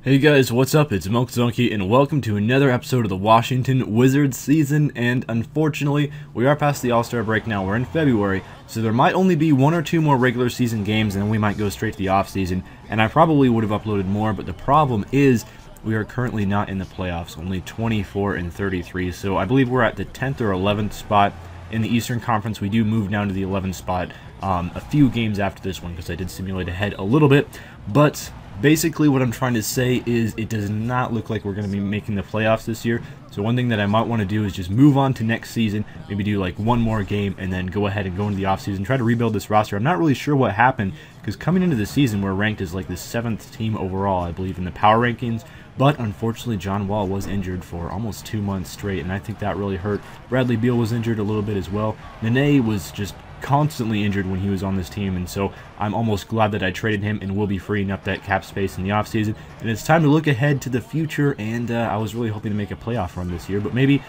Hey guys, what's up? It's Milkzonky and welcome to another episode of the Washington Wizards season. And unfortunately, we are past the All-Star break now. We're in February, so there might only be one or two more regular season games and then we might go straight to the off-season. And I probably would have uploaded more, but the problem is we are currently not in the playoffs, only 24 and 33. So I believe we're at the 10th or 11th spot in the Eastern Conference. We do move down to the 11th spot a few games after this one because I did simulate ahead a little bit, but basically what I'm trying to say is it does not look like we're going to be making the playoffs this year. So one thing that I might want to do is just move on to next season, maybe do like one more game and then go ahead and go into the offseason, try to rebuild this roster. I'm not really sure what happened because coming into the season we're ranked as like the 7th team overall, I believe, in the power rankings. But unfortunately, John Wall was injured for almost 2 months straight, and I think that really hurt. Bradley Beal was injured a little bit as well. Nene was just constantly injured when he was on this team, and so I'm almost glad that I traded him and will be freeing up that cap space in the offseason. And it's time to look ahead to the future, and I was really hoping to make a playoff run this year, but maybe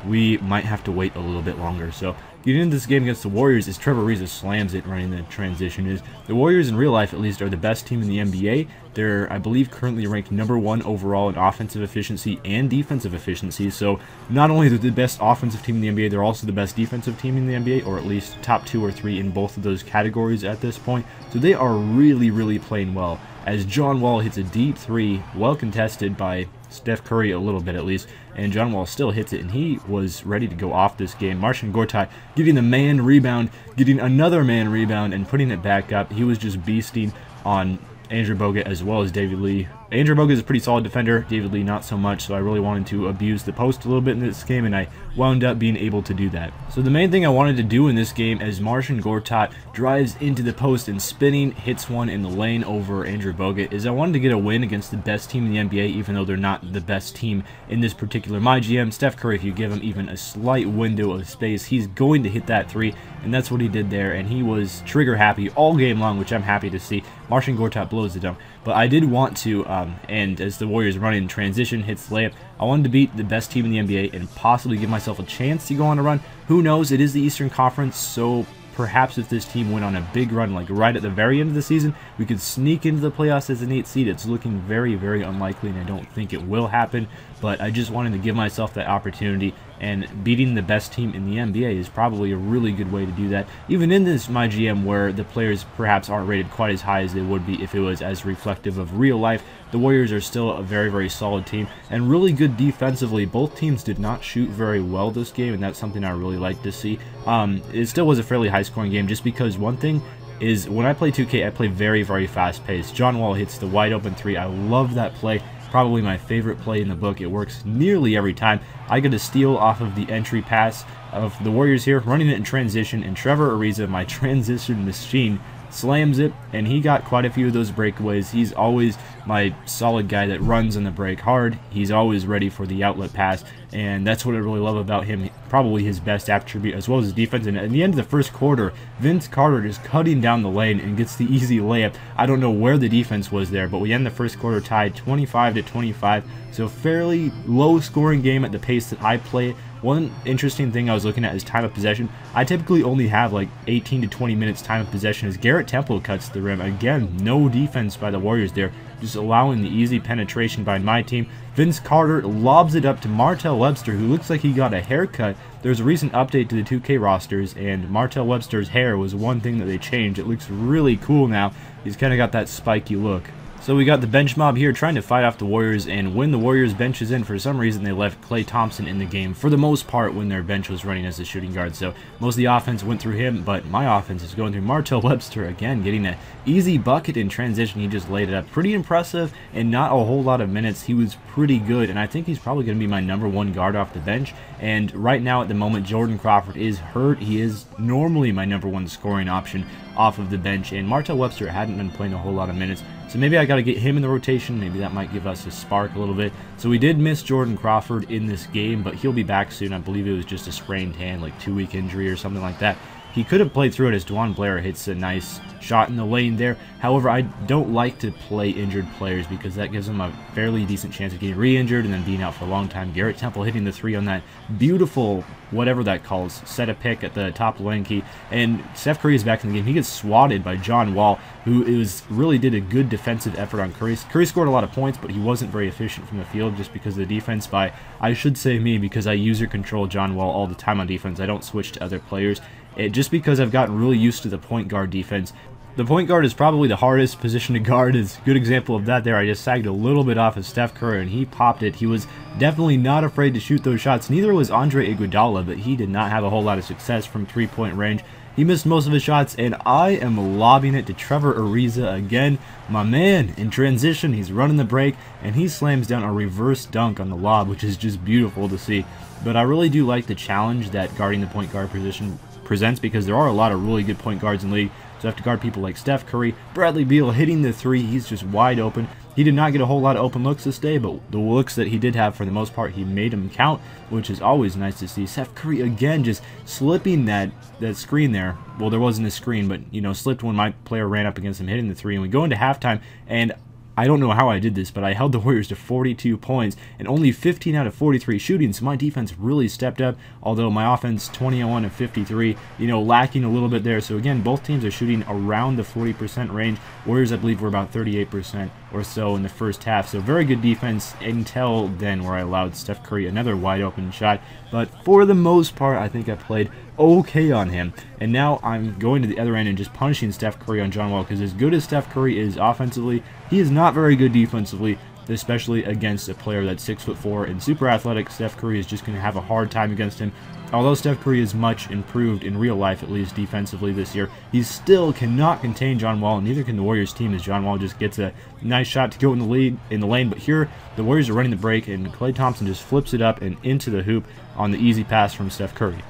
we might have to wait a little bit longer. So getting into this game against the Warriors is Trevor Ariza slams it running the transition. Is the Warriors in real life at least are the best team in the NBA. They're, I believe, currently ranked #1 overall in offensive efficiency and defensive efficiency. So not only are they the best offensive team in the NBA, they're also the best defensive team in the NBA, or at least top 2 or 3 in both of those categories at this point. So they are really playing well. As John Wall hits a deep three, well contested by Steph Curry a little bit at least, and John Wall still hits it, and he was ready to go off this game. Marcin Gortat getting the man rebound, getting another man rebound, and putting it back up. He was just beasting on Andrew Bogut as well as David Lee. Andrew Bogut is a pretty solid defender, David Lee not so much, so I really wanted to abuse the post a little bit in this game, and I wound up being able to do that. So the main thing I wanted to do in this game as Marcin Gortat drives into the post and spinning, hits one in the lane over Andrew Bogut, is I wanted to get a win against the best team in the NBA, even though they're not the best team in this particular MyGm. Steph Curry, if you give him even a slight window of space, he's going to hit that three, and that's what he did there, and he was trigger happy all game long, which I'm happy to see. Marcin Gortat blows it up. But I did want to, and as the Warriors run in transition, hits the layup, I wanted to beat the best team in the NBA and possibly give myself a chance to go on a run. Who knows? It is the Eastern Conference, so perhaps if this team went on a big run, like right at the very end of the season, we could sneak into the playoffs as an 8th seed. It's looking very unlikely, and I don't think it will happen. But I just wanted to give myself that opportunity, and beating the best team in the NBA is probably a really good way to do that. Even in this MyGM where the players perhaps aren't rated quite as high as they would be if it was as reflective of real life, the Warriors are still a very solid team and really good defensively. Both teams did not shoot very well this game, and that's something I really like to see. It still was a fairly high-scoring game just because one thing is when I play 2K, I play very fast-paced. John Wall hits the wide-open three. I love that play. Probably my favorite play in the book. It works nearly every time. I get a steal off of the entry pass of the Warriors here, running it in transition, and Trevor Ariza, my transition machine, slams it, and he got quite a few of those breakaways. He's always my solid guy that runs on the break hard. He's always ready for the outlet pass, and that's what I really love about him. Probably his best attribute, as well as his defense. And at the end of the first quarter, Vince Carter is cutting down the lane and gets the easy layup. I don't know where the defense was there, but we end the first quarter tied 25-25. So fairly low scoring game at the pace that I play. One interesting thing I was looking at is time of possession. I typically only have like 18 to 20 minutes time of possession as Garrett Temple cuts the rim. Again, no defense by the Warriors there, just allowing the easy penetration by my team. Vince Carter lobs it up to Martell Webster, who looks like he got a haircut. There's a recent update to the 2K rosters, and Martell Webster's hair was one thing that they changed. It looks really cool now. He's kind of got that spiky look. So we got the bench mob here trying to fight off the Warriors, and when the Warriors bench is in, for some reason they left Klay Thompson in the game for the most part when their bench was running as a shooting guard. So most of the offense went through him, but my offense is going through Martell Webster again, getting an easy bucket in transition. He just laid it up. Pretty impressive, and not a whole lot of minutes. He was pretty good, and I think he's probably going to be my #1 guard off the bench. And right now at the moment, Jordan Crawford is hurt. He is normally my #1 scoring option off of the bench, and Martell Webster hadn't been playing a whole lot of minutes. So maybe I got to get him in the rotation. Maybe that might give us a spark a little bit. So we did miss Jordan Crawford in this game, but he'll be back soon. I believe it was just a sprained hand, like 2-week injury or something like that. he could have played through it as Dwan Blair hits a nice shot in the lane there. However, I don't like to play injured players because that gives them a fairly decent chance of getting re-injured and then being out for a long time. Garrett Temple hitting the 3 on that beautiful, whatever that calls, set a pick at the top lane key. And Steph Curry is back in the game. He gets swatted by John Wall, who really did a good defensive effort on Curry. Curry scored a lot of points, but he wasn't very efficient from the field just because of the defense by, I should say me, because I user control John Wall all the time on defense. I don't switch to other players. Just because I've gotten really used to the point guard defense. The point guard is probably the hardest position to guard. Is a good example of that there. I just sagged a little bit off of Steph Curry and he popped it. He was definitely not afraid to shoot those shots. Neither was Andre Iguodala, but he did not have a whole lot of success from three-point range. He missed most of his shots, and I am lobbing it to Trevor Ariza again. My man, in transition, he's running the break, and he slams down a reverse dunk on the lob, which is just beautiful to see. But I really do like the challenge that guarding the point guard position presents because there are a lot of really good point guards in the league. So I have to guard people like Steph Curry. Bradley Beal hitting the 3. He's just wide open. He did not get a whole lot of open looks this day, but the looks that he did have, for the most part, he made them count, which is always nice to see. Steph Curry, again, just slipping that screen there. Well, there wasn't a screen, but, you know, slipped when my player ran up against him, hitting the 3. And we go into halftime, and I don't know how I did this, but I held the Warriors to 42 points and only 15 out of 43 shooting, so my defense really stepped up, although my offense 21 of 53, you know, lacking a little bit there. So again, both teams are shooting around the 40% range. Warriors, I believe, were about 38% or so in the first half, so very good defense until then where I allowed Steph Curry another wide open shot. But for the most part, I think I played okay on him. And now I'm going to the other end and just punishing Steph Curry on John Wall, because as good as Steph Curry is offensively, he is not very good defensively, especially against a player that's 6'4" and super athletic. Steph Curry is just going to have a hard time against him. Although Steph Curry is much improved in real life, at least defensively this year, he still cannot contain John Wall, and neither can the Warriors team, as John Wall just gets a nice shot to go in the lane. But here, the Warriors are running the break, and Klay Thompson just flips it up and into the hoop on the easy pass from Steph Curry.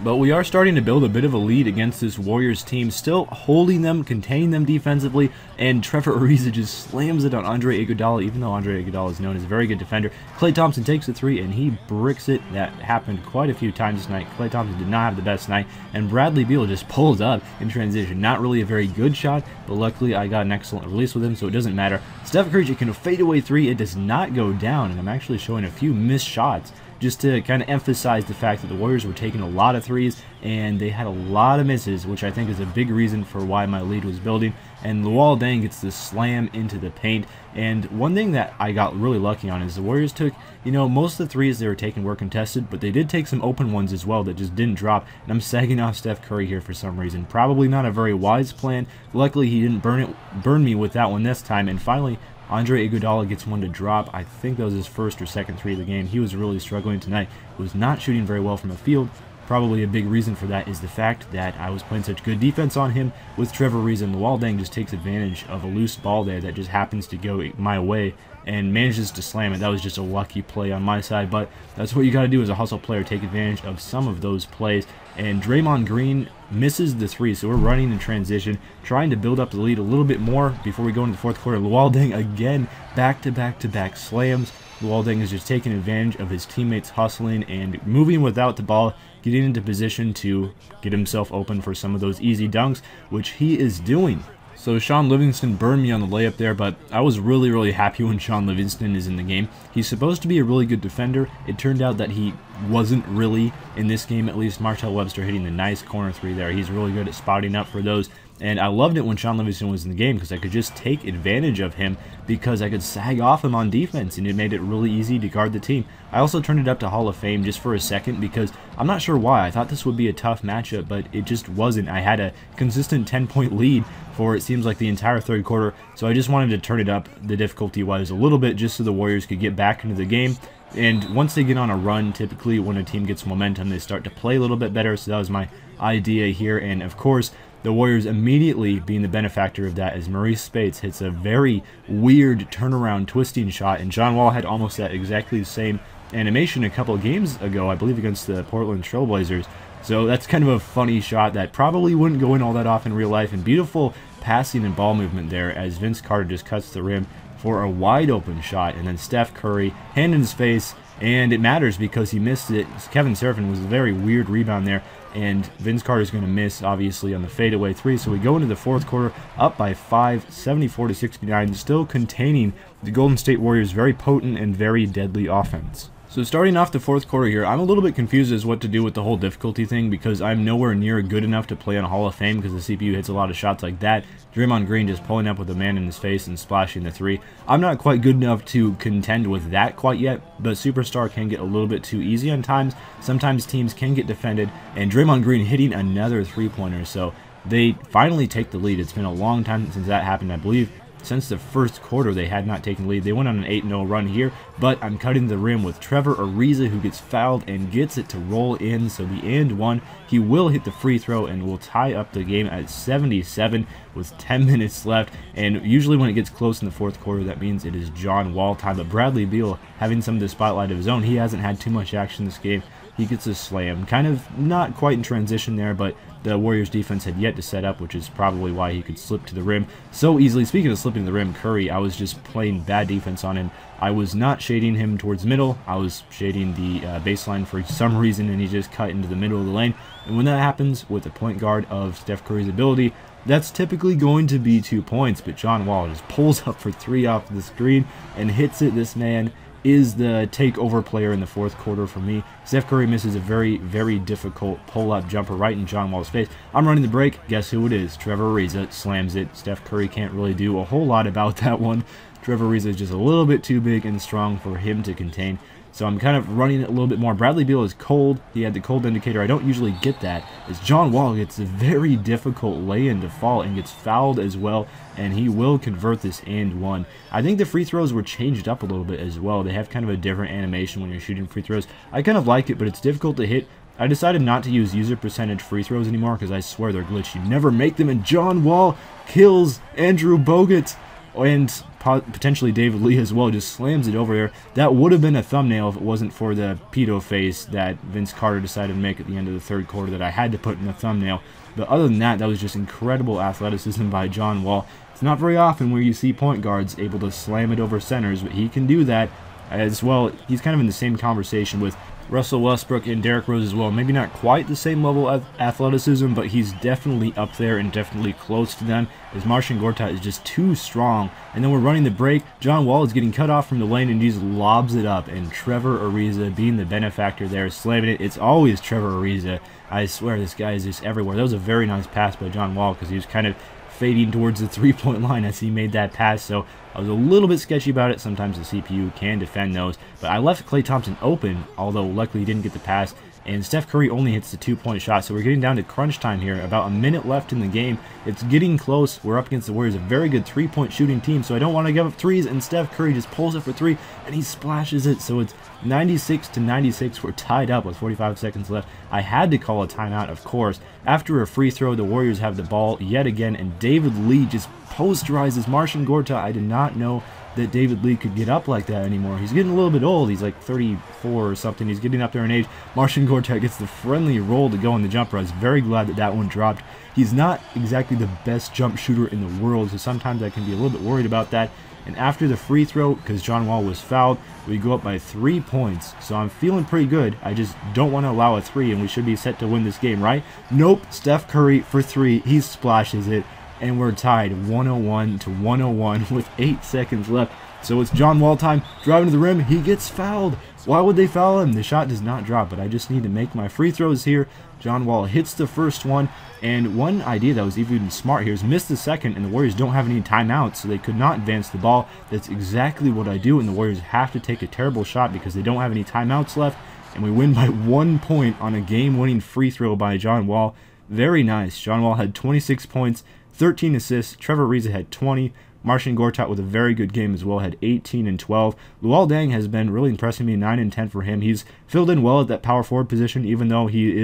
But we are starting to build a bit of a lead against this Warriors team, still holding them, containing them defensively, and Trevor Ariza just slams it on Andre Iguodala, even though Andre Iguodala is known as a very good defender. Klay Thompson takes the 3, and he bricks it. That happened quite a few times tonight. Klay Thompson did not have the best night, and Bradley Beal just pulls up in transition. Not really a very good shot, but luckily I got an excellent release with him, so it doesn't matter. Steph Curry can fade away 3. It does not go down, and I'm actually showing a few missed shots, just to kind of emphasize the fact that the Warriors were taking a lot of threes and they had a lot of misses, which I think is a big reason for why my lead was building. And Luol Deng gets the slam into the paint. And one thing that I got really lucky on is the Warriors took, you know, most of the threes they were taking were contested, but they did take some open ones as well that just didn't drop. And I'm sagging off Steph Curry here for some reason. Probably not a very wise plan. Luckily, he didn't burn me with that one this time. And finally, Andre Iguodala gets one to drop. I think that was his first or second 3 of the game. He was really struggling tonight. He was not shooting very well from the field. Probably a big reason for that is the fact that I was playing such good defense on him with Trevor Ariza, and Luol Deng just takes advantage of a loose ball there that just happens to go my way and manages to slam it. That was just a lucky play on my side, but that's what you got to do as a hustle player, take advantage of some of those plays. And Draymond Green misses the 3, so we're running in transition, trying to build up the lead a little bit more before we go into the fourth quarter. Luol Deng again, back-to-back-to-back slams. Luol Deng is just taking advantage of his teammates hustling and moving without the ball, getting into position to get himself open for some of those easy dunks, which he is doing. So Sean Livingston burned me on the layup there, but I was really happy when Sean Livingston is in the game. He's supposed to be a really good defender. It turned out that he wasn't really in this game, at least. Martell Webster hitting the nice corner 3 there. He's really good at spotting up for those. And I loved it when Sean Livingston was in the game because I could just take advantage of him because I could sag off him on defense, and it made it really easy to guard the team. I also turned it up to Hall of Fame just for a second because I'm not sure why. I thought this would be a tough matchup, but it just wasn't. I had a consistent 10-point lead for it seems like the entire third quarter, so I just wanted to turn it up the difficulty-wise a little bit just so the Warriors could get back into the game. And once they get on a run, typically when a team gets momentum, they start to play a little bit better, so that was my idea here. And of course, the Warriors immediately being the benefactor of that as Maurice Spates hits a very weird turnaround twisting shot, and John Wall had almost that exactly the same animation a couple of games ago, I believe against the Portland Trail Blazers. So that's kind of a funny shot that probably wouldn't go in all that often in real life, and beautiful passing and ball movement there as Vince Carter just cuts the rim for a wide open shot, and then Steph Curry, hand in his face, and it matters because he missed it. Kevin Serafin was a very weird rebound there. and Vince Carter's going to miss, obviously, on the fadeaway 3. So we go into the fourth quarter up by 5, 74-69, still containing the Golden State Warriors' very potent and very deadly offense. So starting off the fourth quarter here, I'm a little bit confused as what to do with the whole difficulty thing, because I'm nowhere near good enough to play on Hall of Fame because the CPU hits a lot of shots like that. Draymond Green just pulling up with a man in his face and splashing the 3. I'm not quite good enough to contend with that quite yet, but Superstar can get a little bit too easy on times. Sometimes teams can get defended, and Draymond Green hitting another 3-pointer, so they finally take the lead. It's been a long time since that happened, I believe. Since the first quarter, they had not taken the lead. They went on an 8-0 run here, but I'm cutting the rim with Trevor Ariza, who gets fouled and gets it to roll in. So the and one, he will hit the free throw and will tie up the game at 77 with 10 minutes left. And usually when it gets close in the fourth quarter, that means it is John Wall time. But Bradley Beal having some of the spotlight of his own. He hasn't had too much action this game. He gets a slam. Kind of not quite in transition there, but the Warriors defense had yet to set up, which is probably why he could slip to the rim so easily. Speaking of slipping to the rim, Curry, I was just playing bad defense on him. I was not shading him towards middle. I was shading the baseline for some reason, and he just cut into the middle of the lane. And when that happens with the point guard of Steph Curry's ability, that's typically going to be 2 points. But John Wall just pulls up for 3 off the screen and hits it. This man is the takeover player in the fourth quarter for me. Steph Curry misses a very, very difficult pull-up jumper right in John Wall's face. I'm running the break. Guess who it is? Trevor Ariza slams it. Steph Curry can't really do a whole lot about that one. Trevor Ariza is just a little bit too big and strong for him to contain. So I'm kind of running it a little bit more. Bradley Beal is cold. He had the cold indicator. I don't usually get that. As John Wall gets a very difficult lay-in to fall and gets fouled as well, and he will convert this and one. I think the free throws were changed up a little bit as well. They have kind of a different animation when you're shooting free throws. I kind of like it, but it's difficult to hit. I decided not to use user percentage free throws anymore because I swear they're glitched. You never make them, and John Wall kills Andrew Bogut. And potentially David Lee as well, just slams it over there. That would have been a thumbnail if it wasn't for the pedo face that Vince Carter decided to make at the end of the third quarter that I had to put in the thumbnail. But other than that, that was just incredible athleticism by John Wall. It's not very often where you see point guards able to slam it over centers, but he can do that as well. He's kind of in the same conversation with Russell Westbrook and Derrick Rose as well. Maybe not quite the same level of athleticism, but he's definitely up there and definitely close to them, as Marcin Gortat is just too strong. And then we're running the break. John Wall is getting cut off from the lane, and he just lobs it up. And Trevor Ariza, being the benefactor there, slamming it. It's always Trevor Ariza. I swear this guy is just everywhere. That was a very nice pass by John Wall because he was kind of fading towards the three-point line as he made that pass, so I was a little bit sketchy about it. Sometimes the CPU can defend those, but I left Klay Thompson open, although luckily he didn't get the pass, and Steph Curry only hits the 2-point shot, so we're getting down to crunch time here. About a minute left in the game. It's getting close. We're up against the Warriors, a very good 3-point shooting team, so I don't want to give up threes, and Steph Curry just pulls it for 3, and he splashes it, so it's 96-96. We're tied up with 45 seconds left. I had to call a timeout, of course. After a free throw, the Warriors have the ball yet again, and David Lee just posterizes Marcin Gortat. I did not know that David Lee could get up like that anymore. He's getting a little bit old. He's like 34 or something. He's getting up there in age. Marcin Gortat gets the friendly roll to go in the jumper. I was very glad that that one dropped. He's not exactly the best jump shooter in the world, so sometimes I can be a little bit worried about that. And after the free throw, because John Wall was fouled, we go up by 3 points. So I'm feeling pretty good. I just don't want to allow a 3, and we should be set to win this game, right? Nope. Steph Curry for 3. He splashes it, and we're tied 101-101 with 8 seconds left. So it's John Wall time. Driving to the rim. He gets fouled. Why would they foul him? The shot does not drop, but I just need to make my free throws here. John Wall hits the first one, and one idea that was even smart here is miss the second, and the Warriors don't have any timeouts, so they could not advance the ball. That's exactly what I do, and the Warriors have to take a terrible shot because they don't have any timeouts left, and we win by 1 point on a game-winning free throw by John Wall. Very nice. John Wall had 26 points, 13 assists. Trevor Ariza had 20. Marcin Gortat with a very good game as well, had 18 and 12. Luol Deng has been really impressing me, 9 and 10 for him. He's filled in well at that power forward position, even though he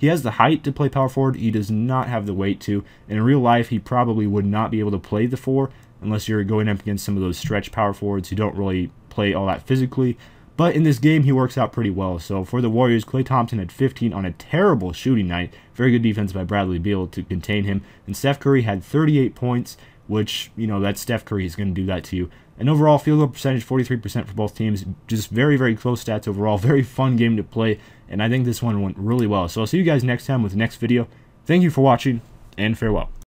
has the height to play power forward. He does not have the weight to. In real life, he probably would not be able to play the 4 unless you're going up against some of those stretch power forwards who don't really play all that physically. But in this game, he works out pretty well. So for the Warriors, Klay Thompson had 15 on a terrible shooting night. Very good defense by Bradley Beal to contain him. And Steph Curry had 38 points, which, you know, that's Steph Curry. He's going to do that to you. And overall, field goal percentage 43% for both teams. Just very, very close stats overall. Very fun game to play, and I think this one went really well. So I'll see you guys next time with the next video. Thank you for watching, and farewell.